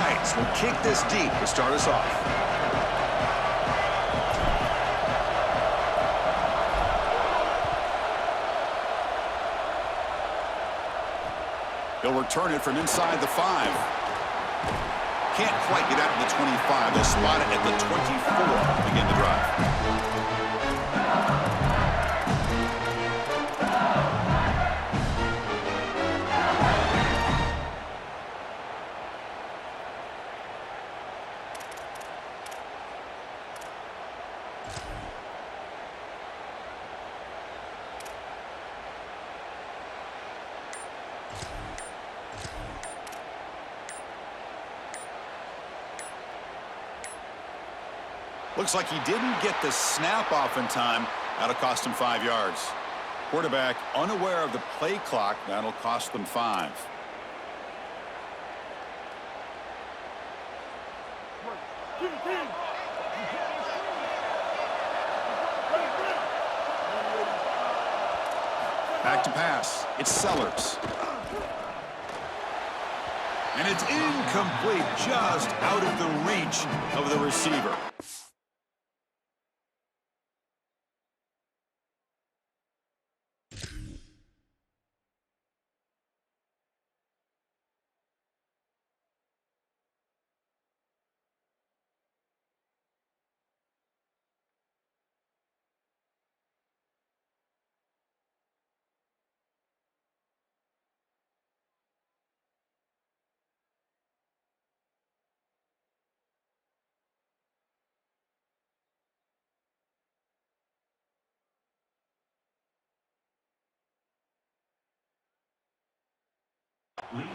Knights will kick this deep to start us off. He'll return it from inside the 5. Can't quite get out to the 25. They'll spot it at the 24 to begin the drive. Looks like he didn't get the snap off in time. That'll cost him 5 yards. Quarterback unaware of the play clock. That'll cost them 5. Back to pass. It's Sellers. And it's incomplete, just out of the reach of the receiver.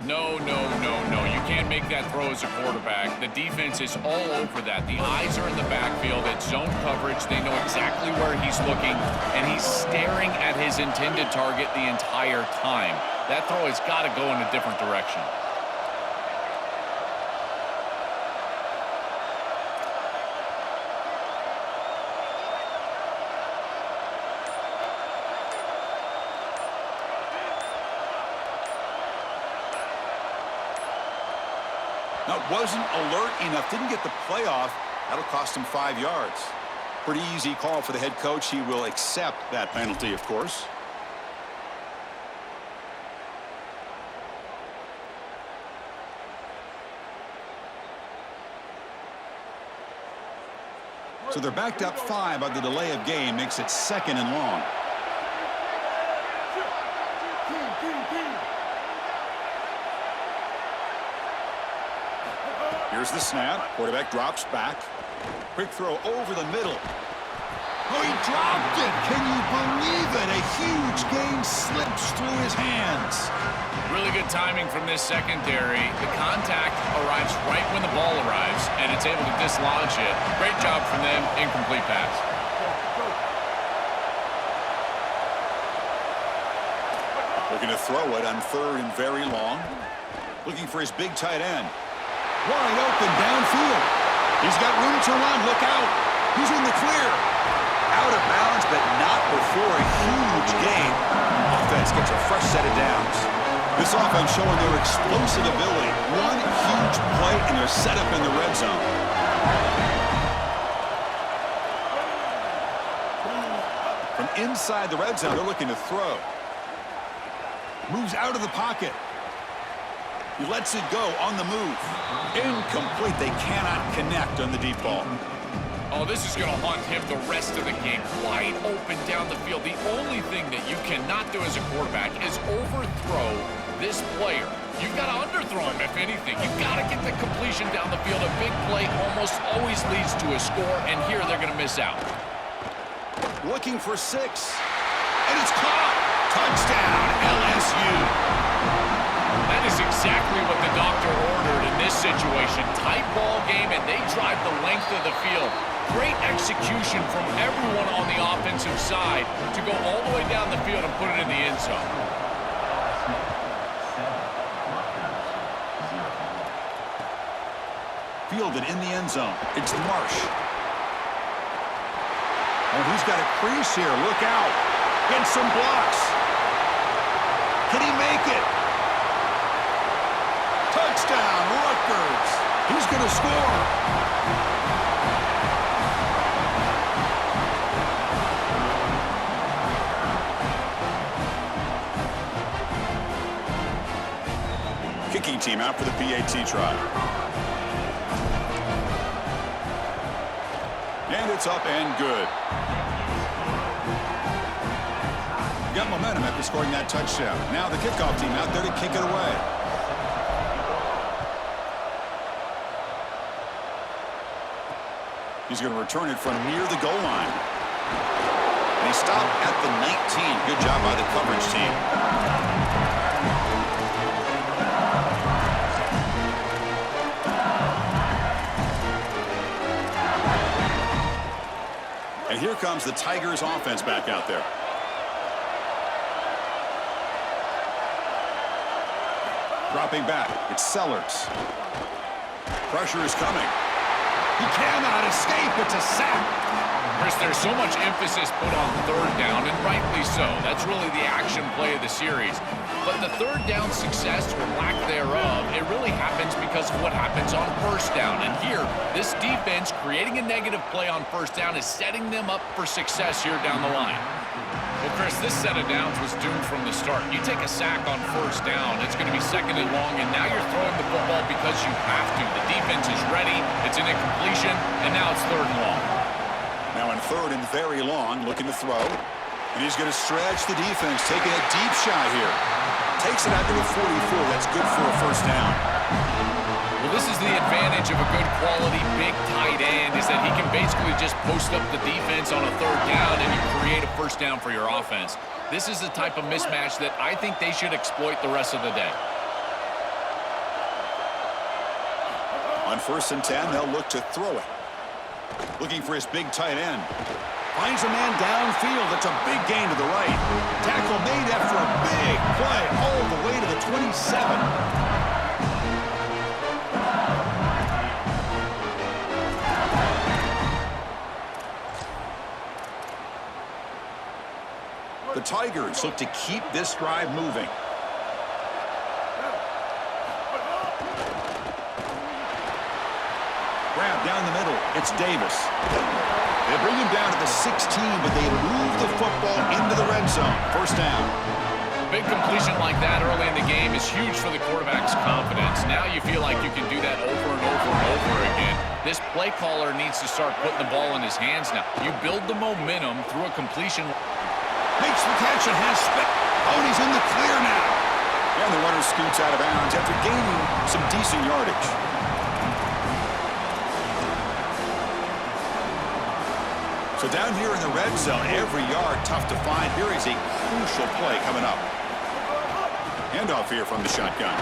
No. You can't make that throw as a quarterback. The defense is all over that. The eyes are in the backfield. It's zone coverage. They know exactly where he's looking, and he's staring at his intended target the entire time. That throw has got to go in a different direction. Now, wasn't alert enough, didn't get the play off. That'll cost him 5 yards. Pretty easy call for the head coach. He will accept that penalty, of course. So they're backed up 5 on the delay of game, makes it 2nd and long. Here's the snap. Quarterback drops back. Quick throw over the middle. Oh, he dropped it. Can you believe it? A huge gain slips through his hands. Really good timing from this secondary. The contact arrives right when the ball arrives, and it's able to dislodge it. Great job from them. Incomplete pass. Looking to throw it on 3rd and very long. Looking for his big tight end. Wide open downfield. He's got room to run. Look out. He's in the clear. Out of bounds, but not before a huge gain. Offense gets a fresh set of downs. This offense showing their explosive ability. One huge play, and they're set up in the red zone. From inside the red zone, they're looking to throw. Moves out of the pocket. He lets it go on the move. Incomplete. They cannot connect on the deep ball. Oh, this is going to haunt him the rest of the game. Wide open down the field. The only thing that you cannot do as a quarterback is overthrow this player. You've got to underthrow him, if anything. You've got to get the completion down the field. A big play almost always leads to a score, and here they're going to miss out. Looking for 6. And it's caught. Touchdown, LSU. That is exactly what the doctor ordered in this situation. Tight ball game, and they drive the length of the field. Great execution from everyone on the offensive side to go all the way down the field and put it in the end zone. Fielded in the end zone. It's Marsh. Oh, he's got a crease here. Look out. Gets some blocks. Can he make it? Touchdown, Rutgers. going to score. Kicking team out for the PAT try. And it's up and good. Got momentum after scoring that touchdown. Now the kickoff team out there to kick it away. He's going to return it from near the goal line. And he stopped at the 19. Good job by the coverage team. And here comes the Tigers offense back out there. Dropping back, it's Sellers. Pressure is coming. He cannot escape. It's a sack. Chris, there's so much emphasis put on third down, and rightly so. That's really the action play of the series. But the third down success, or lack thereof, it really happens because of what happens on first down. And here, this defense creating a negative play on first down is setting them up for success here down the line. Well, Chris, this set of downs was doomed from the start. You take a sack on first down, it's going to be second and long, and now you're throwing the football because you have to. The defense is ready, it's an incompletion, and now it's third and long. Now in third and very long, looking to throw. And he's going to stretch the defense, taking a deep shot here. Takes it out to the 44. That's good for a first down. Well, this is the advantage of a good quality big tight end, is that he can basically just post up the defense on a third down and you create a first down for your offense. This is the type of mismatch that I think they should exploit the rest of the day. On 1st and 10, they'll look to throw it. Looking for his big tight end. Finds a man downfield. It's a big gain to the right. Tackle made after a big play all the way to the 27. The Tigers look to keep this drive moving. Grab down the middle. It's Davis. They bring him down to the 16, but they move the football into the red zone. First down. Big completion like that early in the game is huge for the quarterback's confidence. Now you feel like you can do that over and over and over again. This play caller needs to start putting the ball in his hands now. You build the momentum through a completion. Makes the catch and has Oh, and he's in the clear now. And the runner scoots out of bounds after gaining some decent yardage. So down here in the red zone, every yard tough to find. Here is a crucial play coming up. Handoff here from the shotgun.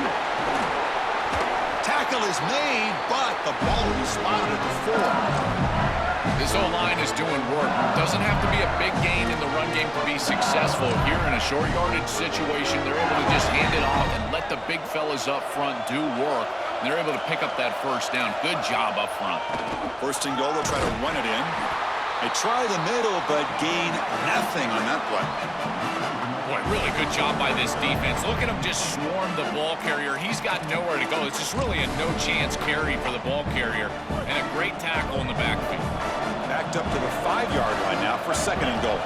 Tackle is made, but the ball will be spotted at the 4. This O-line is doing work. Doesn't have to be a big gain in the run game to be successful. Here in a short yardage situation, they're able to just hand it off and let the big fellas up front do work. And they're able to pick up that first down. Good job up front. First and goal, they'll try to run it in. They try the middle, but gain nothing on that play. Boy, really good job by this defense. Look at him just swarm the ball carrier. He's got nowhere to go. It's just really a no-chance carry for the ball carrier. And a great tackle in the backfield. Backed up to the 5-yard line now for second and goal.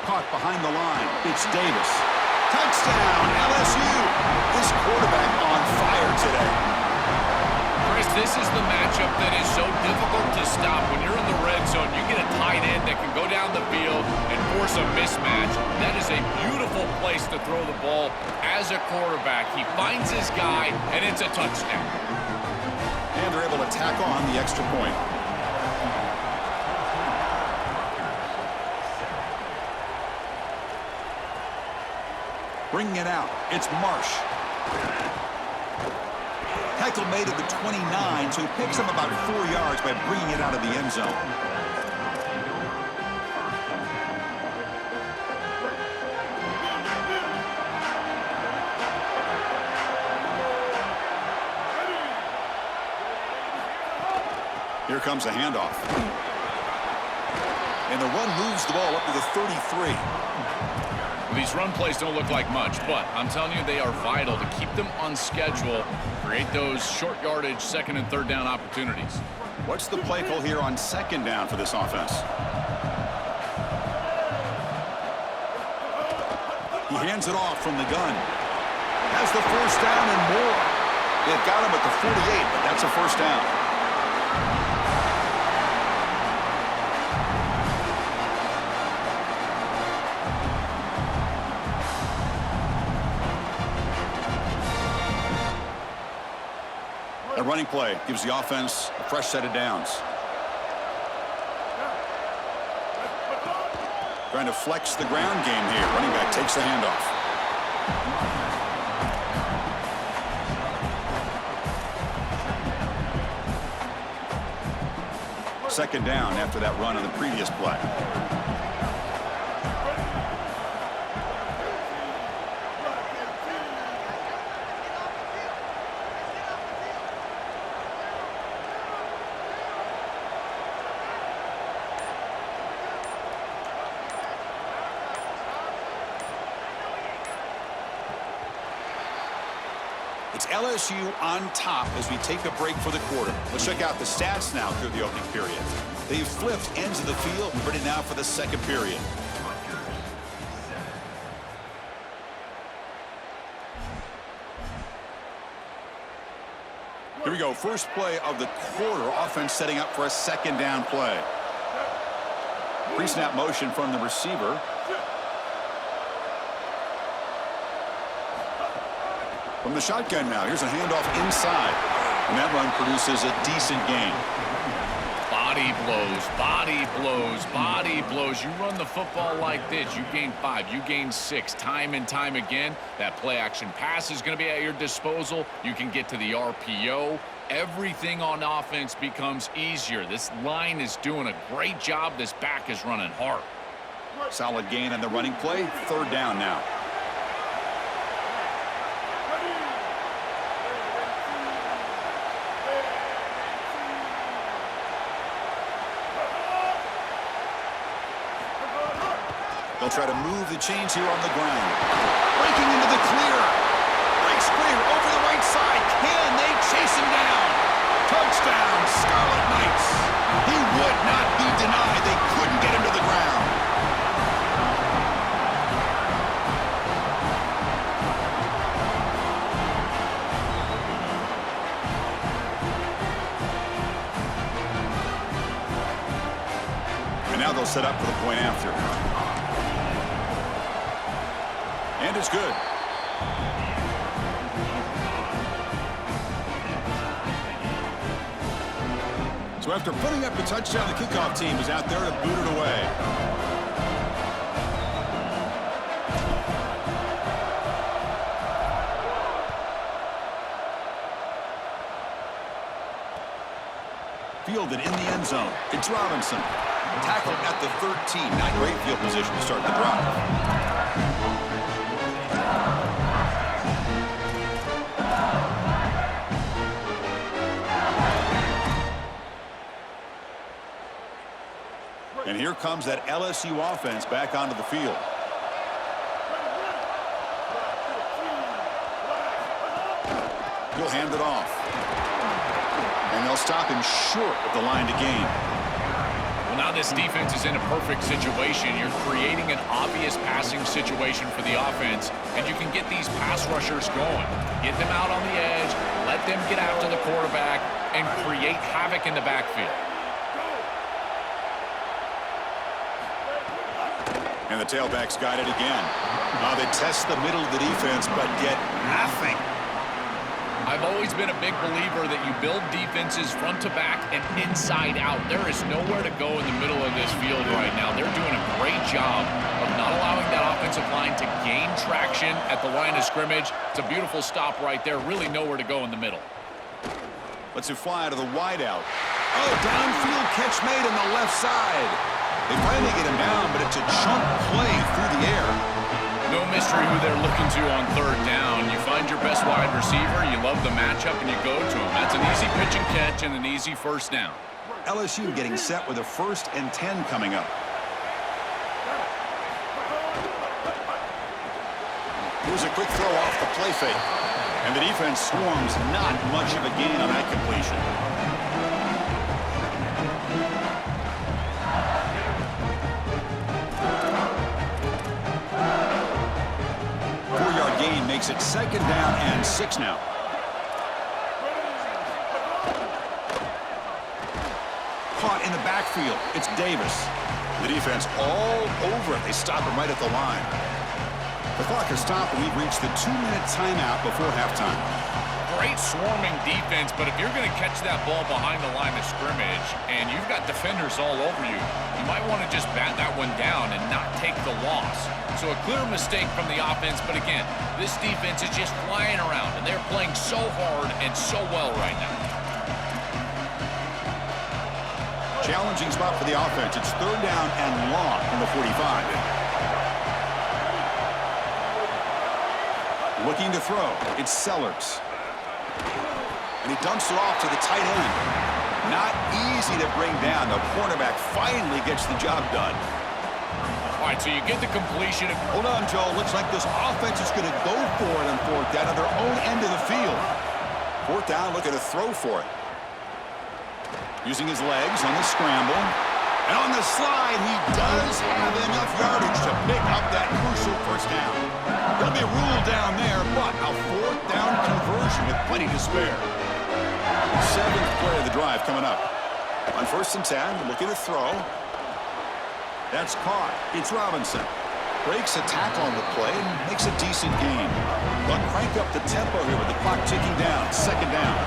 Caught behind the line. It's Davis. Touchdown, LSU. This quarterback on fire today. Chris, this is the matchup that is so difficult to stop. When you're in the red zone, you get a tight end that can go down the field and force a mismatch. That is a beautiful place to throw the ball as a quarterback. He finds his guy, and it's a touchdown. And they're able to tack on the extra point. Bringing it out, it's Marsh. Tackle made at the 29, so he picks him about 4 yards by bringing it out of the end zone. Here comes a handoff. And the run moves the ball up to the 33. These run plays don't look like much, but I'm telling you, they are vital to keep them on schedule, create those short yardage second and third down opportunities. What's the play call here on second down for this offense? He hands it off from the gun. Has the first down and more. They've got him at the 48, but that's a first down. A running play gives the offense a fresh set of downs. Trying to flex the ground game here. Running back takes the handoff. Second down after that run on the previous play. It's LSU on top as we take a break for the quarter. Let's check out the stats now through the opening period. They've flipped ends of the field and ready now for the second period. Here we go. First play of the quarter. Offense setting up for a second down play. Pre-snap motion from the receiver. From the shotgun now, here's a handoff inside. And that run produces a decent gain. Body blows, body blows, body blows. You run the football like this, you gain 5, you gain 6, time and time again. That play action pass is going to be at your disposal. You can get to the RPO. Everything on offense becomes easier. This line is doing a great job. This back is running hard. Solid gain on the running play. Third down now. They'll try to move the chains here on the ground. Breaking into the clear. Breaks clear over the right side. Can they chase him down? Touchdown, Scarlet Knights. He would not be denied. They couldn't get him to the ground. And now they'll set up for the point after. And it's good. So after putting up a touchdown, the kickoff team is out there to boot it away. Fielded in the end zone. It's Robinson. Tackled at the 13. Not great field position to start the drive. And here comes that LSU offense back onto the field. He'll hand it off. And they'll stop him short of the line to gain. Well, now this defense is in a perfect situation. You're creating an obvious passing situation for the offense, and you can get these pass rushers going. Get them out on the edge, let them get after the quarterback, and create havoc in the backfield. And the tailback's got it again. They test the middle of the defense, but get nothing. I've always been a big believer that you build defenses front to back and inside out. There is nowhere to go in the middle of this field right now. They're doing a great job of not allowing that offensive line to gain traction at the line of scrimmage. It's a beautiful stop right there. Really nowhere to go in the middle. Let's fly to the wideout. Oh, downfield catch made on the left side. They finally get him down, but it's a chunk play through the air. No mystery who they're looking to on third down. You find your best wide receiver, you love the matchup, and you go to him. That's an easy pitch and catch and an easy first down. LSU getting set with a 1st and 10 coming up. Here's a quick throw off the play fake. And the defense swarms not much of a gain on that completion. 4-yard gain makes it 2nd down and 6 now. Caught in the backfield. It's Davis. The defense all over it. They stop him right at the line. The clock has stopped, and we've reached the 2-minute timeout before halftime. Great swarming defense, but if you're going to catch that ball behind the line of scrimmage and you've got defenders all over you, you might want to just bat that one down and not take the loss. So a clear mistake from the offense, but again, this defense is just flying around, and they're playing so hard and so well right now. Challenging spot for the offense. It's 3rd down and long from the 45. Looking to throw. It's Sellers. And he dumps it off to the tight end. Not easy to bring down. The cornerback finally gets the job done. All right, so you get the completion. Hold on, Joe. Looks like this offense is going to go for it on 4th down on their own end of the field. 4th down, looking to throw for it. Using his legs on the scramble. And on the slide, he does have enough yardage to pick up that crucial 1st down. He'll be ruled down there, but a 4th down conversion with plenty to spare. 7th play of the drive coming up. On 1st and 10, looking to throw. That's caught. It's Robinson. Breaks a tackle on the play and makes a decent gain. But crank up the tempo here with the clock ticking down. 2nd down.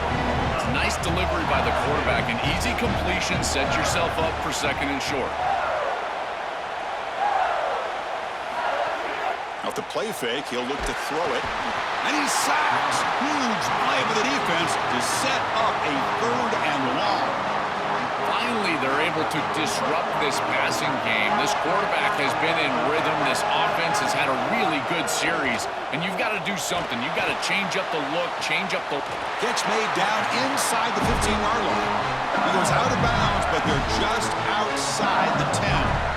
Nice delivery by the quarterback. An easy completion. Set yourself up for 2nd and short. Off the play fake, he'll look to throw it. And he sacks. Huge play by the defense to set up a 3rd and long. Finally, they're able to disrupt this passing game. This quarterback has been in rhythm. This offense has had a really good series. And you've got to do something. You've got to change up the look, change up the... Catch made down inside the 15-yard line. He goes out of bounds, but they're just outside the 10.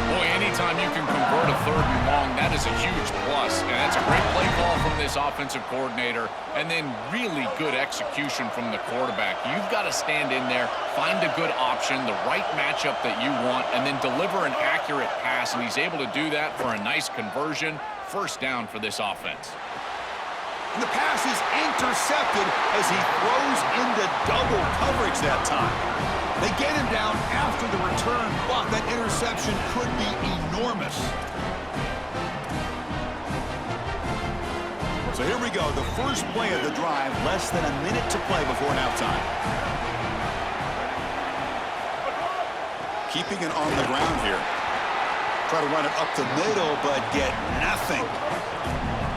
Boy, anytime you can convert a 3rd and long, that is a huge plus. And that's a great play call from this offensive coordinator. And then really good execution from the quarterback. You've got to stand in there, find a good option, the right matchup that you want, and then deliver an accurate pass. And he's able to do that for a nice conversion. 1st down for this offense. And the pass is intercepted as he throws into double coverage that time. They get him down after the return, but that interception could be enormous. So here we go, the first play of the drive, less than a minute to play before halftime. Keeping it on the ground here. Try to run it up the middle, but get nothing.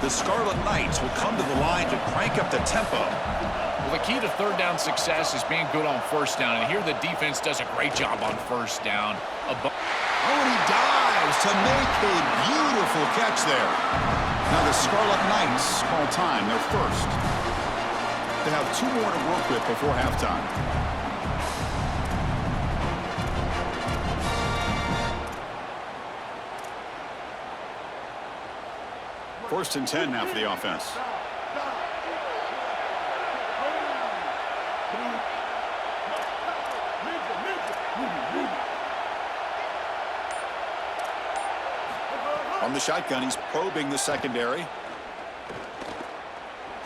The Scarlet Knights will come to the line to crank up the tempo. Well, the key to 3rd down success is being good on 1st down, and here the defense does a great job on 1st down. Oh, and he dives to make a beautiful catch there. Now the Scarlet Knights call time, their 1st. They have 2 more to work with before halftime. First and 10 now for the offense. On the shotgun, he's probing the secondary.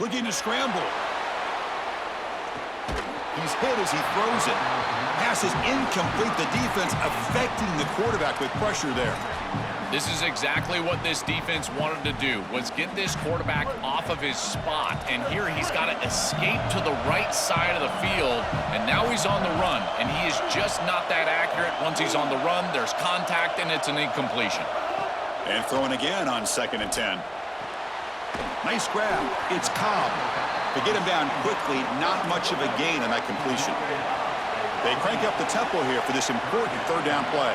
Looking to scramble. He's hit as he throws it. Pass is incomplete. The defense affecting the quarterback with pressure there. This is exactly what this defense wanted to do, was get this quarterback off of his spot. And here he's got to escape to the right side of the field, and now he's on the run. And he is just not that accurate. Once he's on the run, there's contact, and it's an incompletion. And throwing again on 2nd and 10. Nice grab. It's Cobb. To get him down quickly, not much of a gain on that completion. They crank up the tempo here for this important 3rd down play.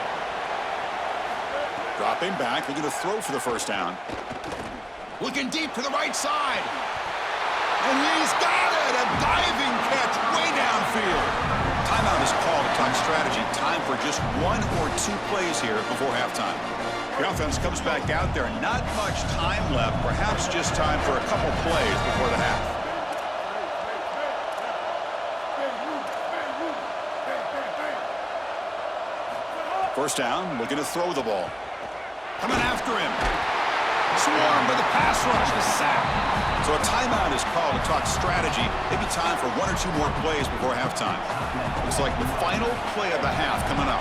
Dropping back, looking to throw for the 1st down. Looking deep to the right side. And he's got it! A diving catch way downfield. Timeout is called to talk talk strategy. Time for just 1 or 2 plays here before halftime. The offense comes back out there. Not much time left. Perhaps just time for a couple plays before the half. First down, looking to throw the ball. Coming after him. Swarmed by the pass rush, the sack. So a timeout is called to talk strategy. Maybe time for 1 or 2 more plays before halftime. Looks like the final play of the half coming up.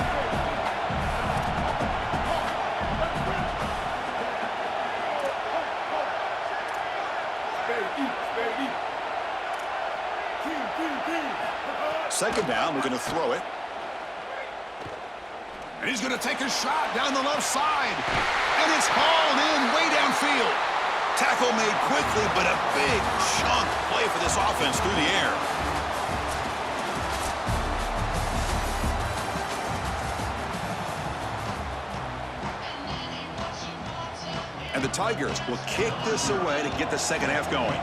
Second down, looking to throw it. And he's going to take a shot down the left side. And it's hauled in way downfield. Tackle made quickly, but a big chunk play for this offense through the air. And the Tigers will kick this away to get the second half going.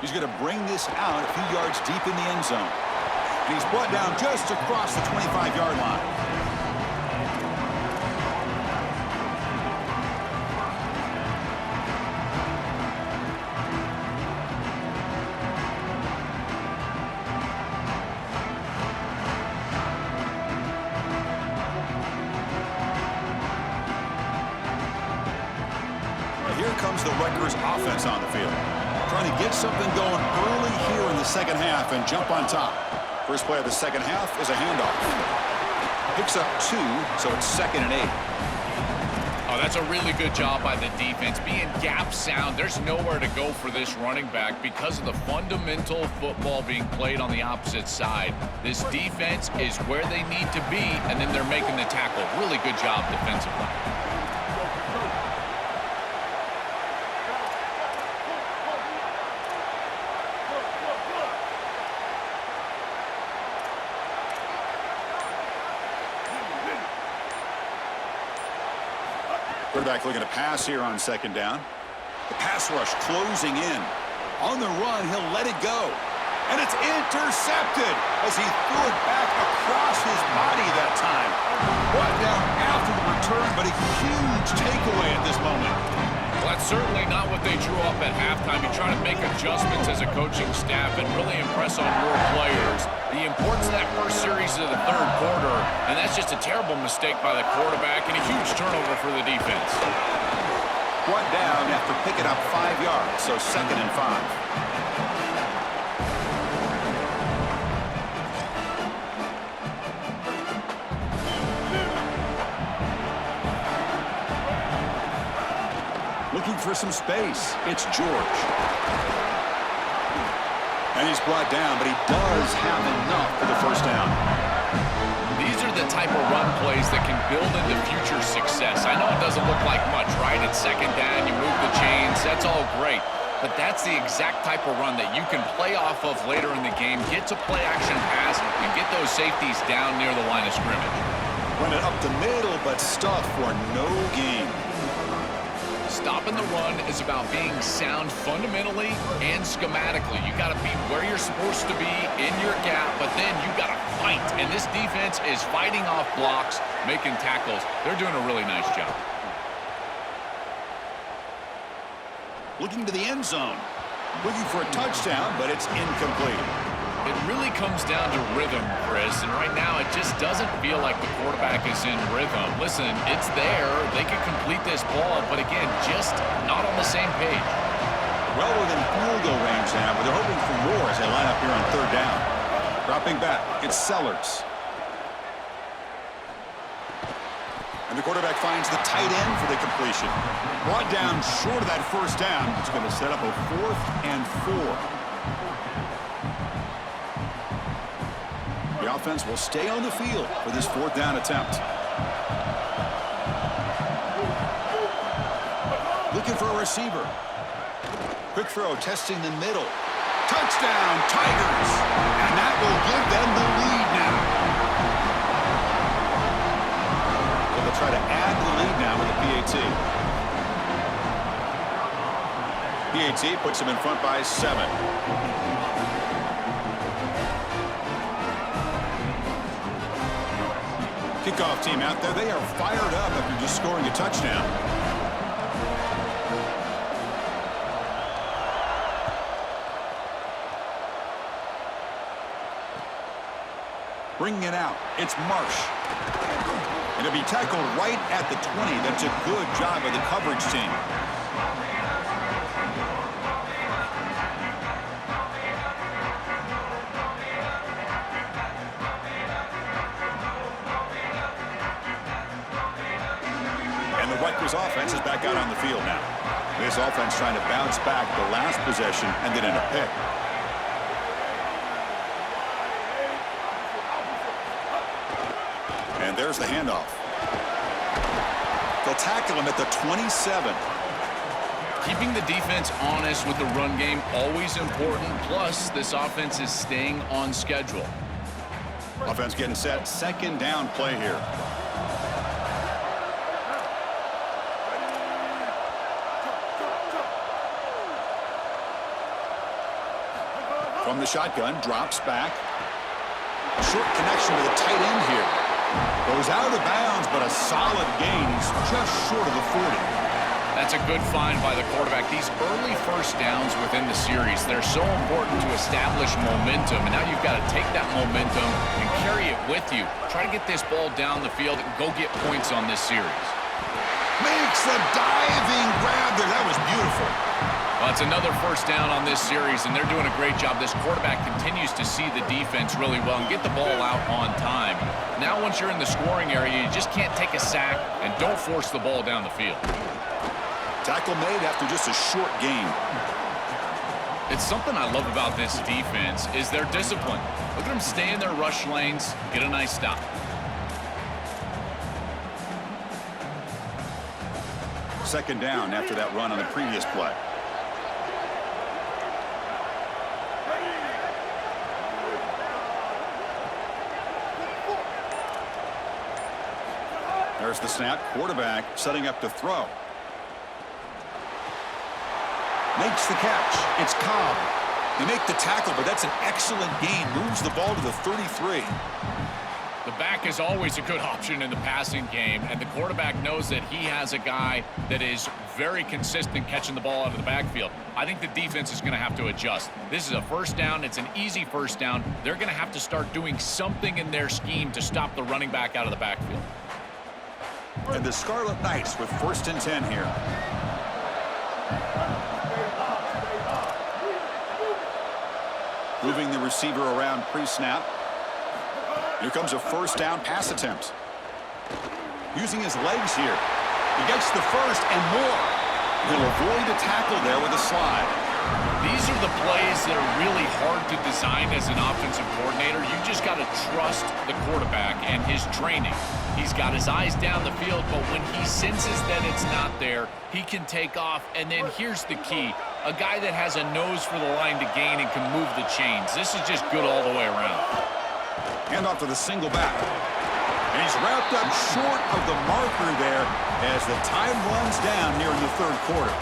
He's going to bring this out a few yards deep in the end zone. And he's brought down just across the 25-yard line. And here comes the Rutgers offense on the field. Trying to get something going early here in the second half and jump on top. First play of the second half is a handoff. Picks up 2, so it's 2nd and 8. Oh, that's a really good job by the defense. Being gap sound, there's nowhere to go for this running back because of the fundamental football being played on the opposite side. This defense is where they need to be, and then they're making the tackle. Really good job defensively. Quarterback looking to pass here on second down. The pass rush closing in. On the run, he'll let it go. And it's intercepted as he threw it back across his body that time. Brought down after the return, but a huge takeaway at this moment. Well, that's certainly not what they drew up at halftime. You try to make adjustments as a coaching staff and really impress on your players. The importance of that first series of the third quarter, and that's just a terrible mistake by the quarterback and a huge turnover for the defense. Brought down after picking up 5 yards, so 2nd and 5. Looking for some space. It's George. And he's brought down, but he does have enough for the first down. These are the type of run plays that can build into future success. I know it doesn't look like much, right? It's second down, you move the chains, that's all great. But that's the exact type of run that you can play off of later in the game, get to play action pass, and get those safeties down near the line of scrimmage. Run it up the middle, but stuff for no gain. Stopping the run is about being sound fundamentally and schematically. You got to be where you're supposed to be in your gap, but then you got to fight. And this defense is fighting off blocks, making tackles. They're doing a really nice job. Looking to the end zone. Looking for a touchdown, but it's incomplete. It really comes down to rhythm, Chris, and right now it just doesn't feel like the quarterback is in rhythm. Listen, it's there. They can complete this ball, but again, just not on the same page. Well within field goal range now, but they're hoping for more as they line up here on third down. Dropping back, it's Sellers. And the quarterback finds the tight end for the completion. Brought down short of that first down. It's going to set up a 4th and 4. The offense will stay on the field for this 4th down attempt. Looking for a receiver. Quick throw, testing the middle. Touchdown, Tigers! And that will give them the lead now. So they'll try to add the lead now with a PAT. PAT puts him in front by 7. Kickoff team out there. They are fired up after just scoring a touchdown. Bringing it out. It's Marsh. And it'll be tackled right at the 20. That's a good job of the coverage team. And the Rutgers offense is back out on the field now. This offense trying to bounce back the last possession and then in a pick. And there's the handoff. They'll tackle him at the 27. Keeping the defense honest with the run game, always important. Plus, this offense is staying on schedule. Offense getting set. Second down play here. From the shotgun, drops back. Short connection to the tight end here. Goes out of bounds, but a solid gain. He's just short of the 40. That's a good find by the quarterback. These early first downs within the series, they're so important to establish momentum. And now you've got to take that momentum and carry it with you. Try to get this ball down the field and go get points on this series. Makes the diving grab there. That was beautiful. Well, it's another first down on this series, and they're doing a great job. This quarterback continues to see the defense really well and get the ball out on time. Now, once you're in the scoring area, you just can't take a sack and don't force the ball down the field. Tackle made after just a short gain. It's something I love about this defense is their discipline. Look at them stay in their rush lanes, get a nice stop. Second down after that run on the previous play. There's the snap. Quarterback setting up to throw. Makes the catch. It's Cobb. They make the tackle, but that's an excellent gain. Moves the ball to the 33. The back is always a good option in the passing game, and the quarterback knows that he has a guy that is very consistent catching the ball out of the backfield. I think the defense is going to have to adjust. This is a first down. It's an easy first down. They're going to have to start doing something in their scheme to stop the running back out of the backfield. And the Scarlet Knights with 1st and 10 here. Moving the receiver around pre-snap. Here comes a first down pass attempt. Using his legs here. He gets the first and more. He'll avoid a tackle there with a slide. These are the plays that are really hard to design as an offensive coordinator. You just got to trust the quarterback and his training. He's got his eyes down the field, but when he senses that it's not there, he can take off. And then here's the key. A guy that has a nose for the line to gain and can move the chains. This is just good all the way around. Hand off to the single back. And he's wrapped up short of the marker there as the time runs down here in the third quarter.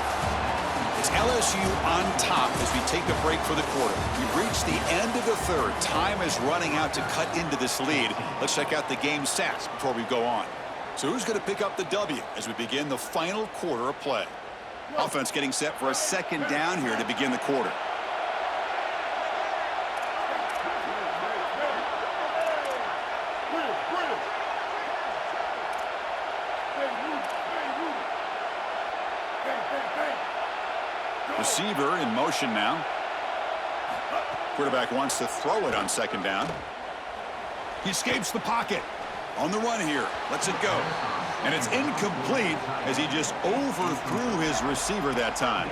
It's LSU on top as we take a break for the quarter. We've reached the end of the third. Time is running out to cut into this lead. Let's check out the game stats before we go on. So who's going to pick up the W as we begin the final quarter of play? Offense getting set for a second down here to begin the quarter. Receiver in motion now. Quarterback wants to throw it on second down. He escapes the pocket. On the run here. Lets it go. And it's incomplete as he just overthrew his receiver that time.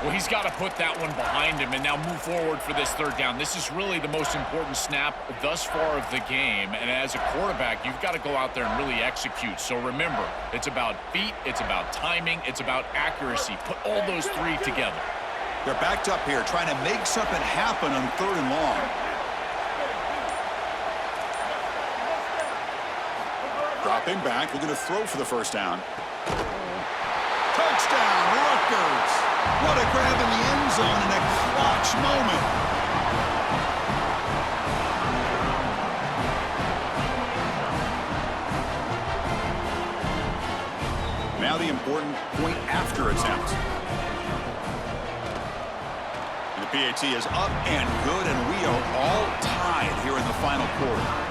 Well, he's got to put that one behind him and now move forward for this third down. This is really the most important snap thus far of the game. And as a quarterback, you've got to go out there and really execute. So remember, it's about feet, it's about timing, it's about accuracy. Put all those three together. They're backed up here trying to make something happen on third and long. Dropping back, looking to throw for the first down. Touchdown, Rutgers. What a grab in the end zone in a clutch moment. Now the important point after attempt. And the PAT is up and good, and we are all tied here in the final quarter.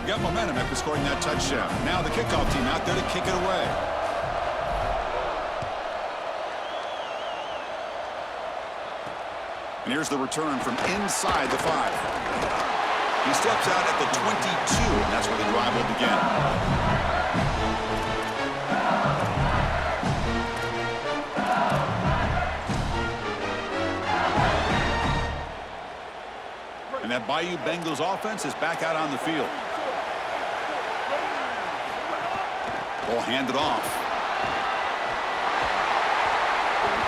Got momentum after scoring that touchdown. Now the kickoff team out there to kick it away. And here's the return from inside the 5. He steps out at the 22, and that's where the drive will begin. And that Bayou Bengals offense is back out on the field. Ball handed off.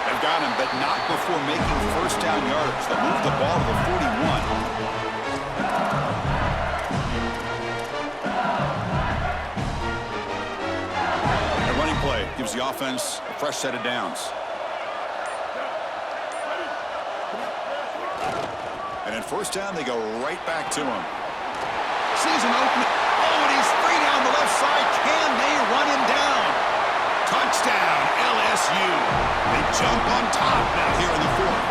They've got him, but not before making first down yardage. They'll move the ball to the 41. A running play gives the offense a fresh set of downs. And at first down, they go right back to him. Sees an opening. Oh, and he's free down the left side. Can they run him down? Touchdown, LSU. They jump on top now here in the 4th.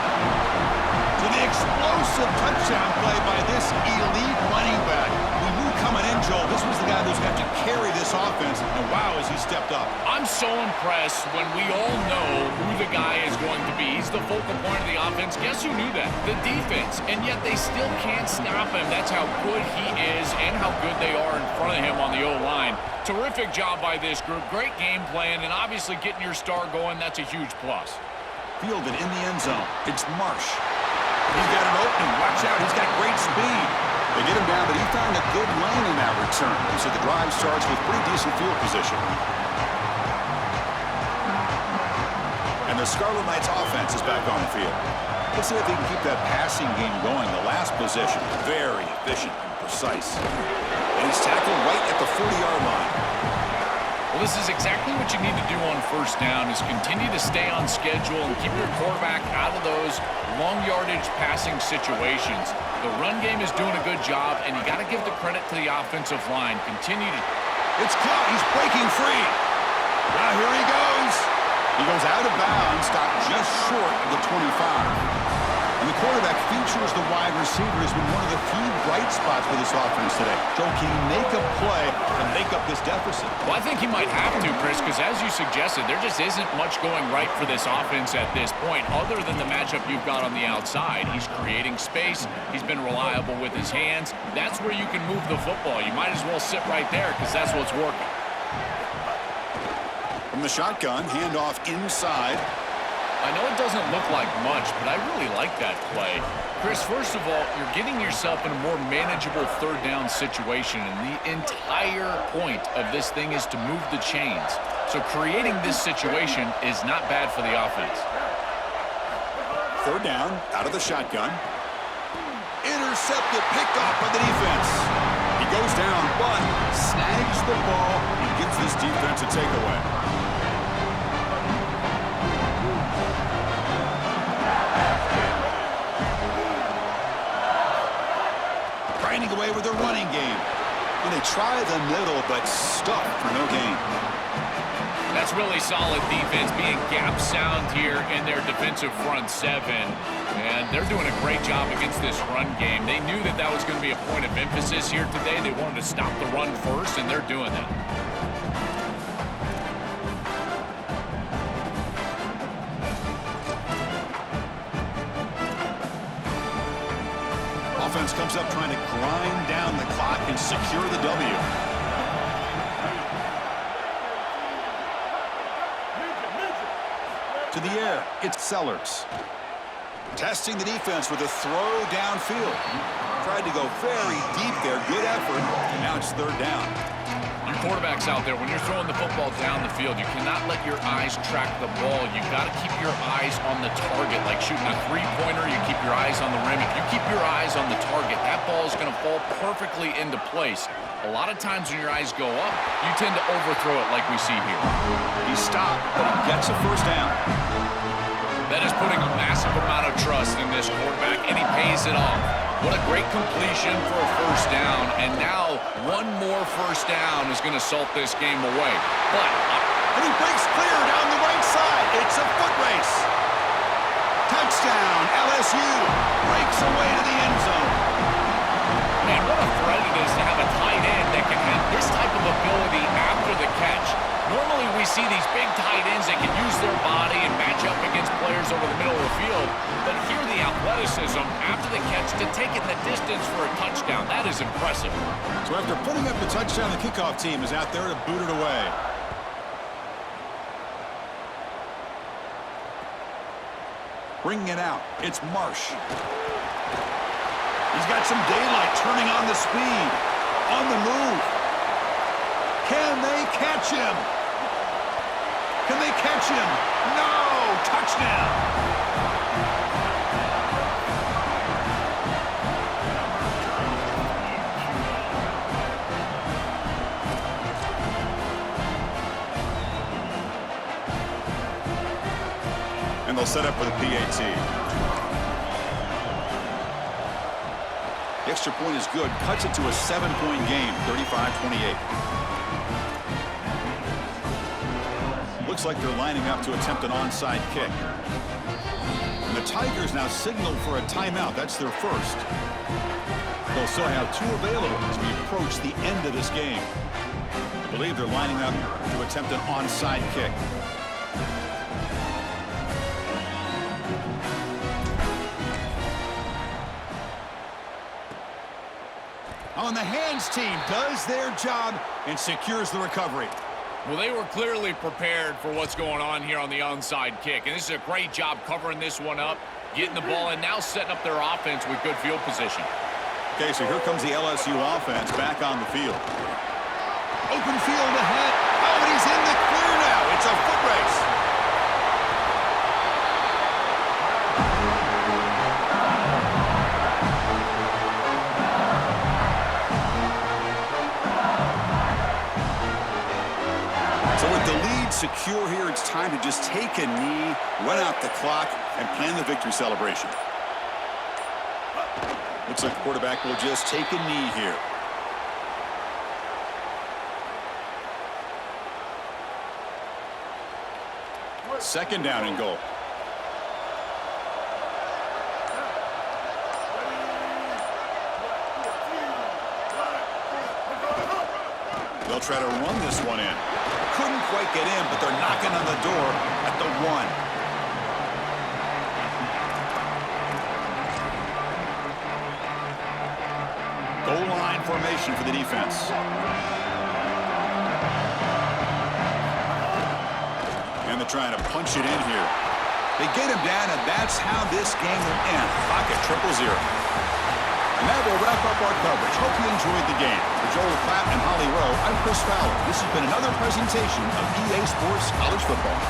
To the explosive touchdown play by this elite running back. We knew coming in, Joel, this was the guy who's going to have to carry this offense. And wow, has he stepped up. I'm so impressed when we all know who the guy is going to be. He's the focal point of the offense. Guess who knew that? The defense. And yet they still can't stop him. That's how good he is and how good they are in front of him on the O-line. Terrific job by this group. Great game plan, and obviously getting your star going, that's a huge plus. Fielded in the end zone. It's Marsh. He's got an opening. Watch out. He's got great speed. They get him down, but he found a good lane in that return. So the drive starts with pretty decent field position. And the Scarlet Knights offense is back on the field. Let's see if they can keep that passing game going. The last possession, very efficient and precise. And he's tackled right at the 40-yard line. Well, this is exactly what you need to do on first down is continue to stay on schedule and keep your quarterback out of those long yardage passing situations. The run game is doing a good job, and you got to give the credit to the offensive line. Continue to... It's caught. He's breaking free. Now here he goes. He goes out of bounds, stopped just short of the 25. And the quarterback features the wide receiver has been one of the few bright spots for this offense today. Joe, can he make a play to make up this deficit? Well, I think he might have to, Chris, because as you suggested, there just isn't much going right for this offense at this point other than the matchup you've got on the outside. He's creating space. He's been reliable with his hands. That's where you can move the football. You might as well sit right there because that's what's working. From the shotgun, handoff inside. I know it doesn't look like much, but I really like that play. Chris, first of all, you're getting yourself in a more manageable third down situation, and the entire point of this thing is to move the chains. So creating this situation is not bad for the offense. Third down, out of the shotgun. Intercepted, picked off by the defense. He goes down, but snags the ball and gives this defense a takeaway. Grinding away with their running game. And they try the middle, but stuck for no gain. That's really solid defense, being gap sound here in their defensive front seven. And they're doing a great job against this run game. They knew that that was going to be a point of emphasis here today. They wanted to stop the run first, and they're doing that. Offense comes up trying to grind down the clock and secure the W. To the air, it's Sellers. Testing the defense with a throw downfield. Tried to go very deep there. Good effort. And now it's third down. You Quarterbacks out there, when you're throwing the football down the field, you cannot let your eyes track the ball. You've got to keep your eyes on the target. Like shooting a three-pointer, you keep your eyes on the rim. If you keep your eyes on the target, that ball is going to fall perfectly into place. A lot of times when your eyes go up, you tend to overthrow it like we see here. He stopped, but he gets a first down. That is putting a massive amount of trust in this quarterback, and he pays it off. What a great completion for a first down, and now one more first down is going to salt this game away. And he breaks clear down the right side. It's a foot race. Touchdown, LSU. Breaks away to the end zone. Man, what a threat it is to have a tight end that can have this type of ability after the catch. Normally we see these big tight ends that can use their body and match up against players over the middle of the field. But here the athleticism after the catch to take it the distance for a touchdown. That is impressive. So after putting up the touchdown, the kickoff team is out there to boot it away. Bringing it out, it's Marsh. He's got some daylight, turning on the speed. On the move. Can they catch him? Can they catch him? No! Touchdown! And they'll set up for the PAT. The extra point is good. Cuts it to a 7-point game, 35-28. Looks like they're lining up to attempt an onside kick. And the Tigers now signal for a timeout. That's their first. They'll still have two available as we approach the end of this game. I believe they're lining up to attempt an onside kick. On the hands team does their job and secures the recovery. Well, they were clearly prepared for what's going on here on the onside kick. And this is a great job covering this one up, getting the ball, and now setting up their offense with good field position. Okay, so here comes the LSU offense back on the field. Open field ahead. Oh, and he's in the clear now. It's a foot race. Secure here, it's time to just take a knee, run out the clock, and plan the victory celebration. Looks like the quarterback will just take a knee here. Second down and goal. They'll try to run this one in. Couldn't quite get in, but they're knocking on the door at the 1. Goal line formation for the defense. And they're trying to punch it in here. They get him down, and that's how this game will end. Pocket 0-0. And that will wrap up our coverage. Hope you enjoyed the game. For Joel Klatt and Holly Rowe, I'm Chris Fowler. This has been another presentation of EA Sports College Football.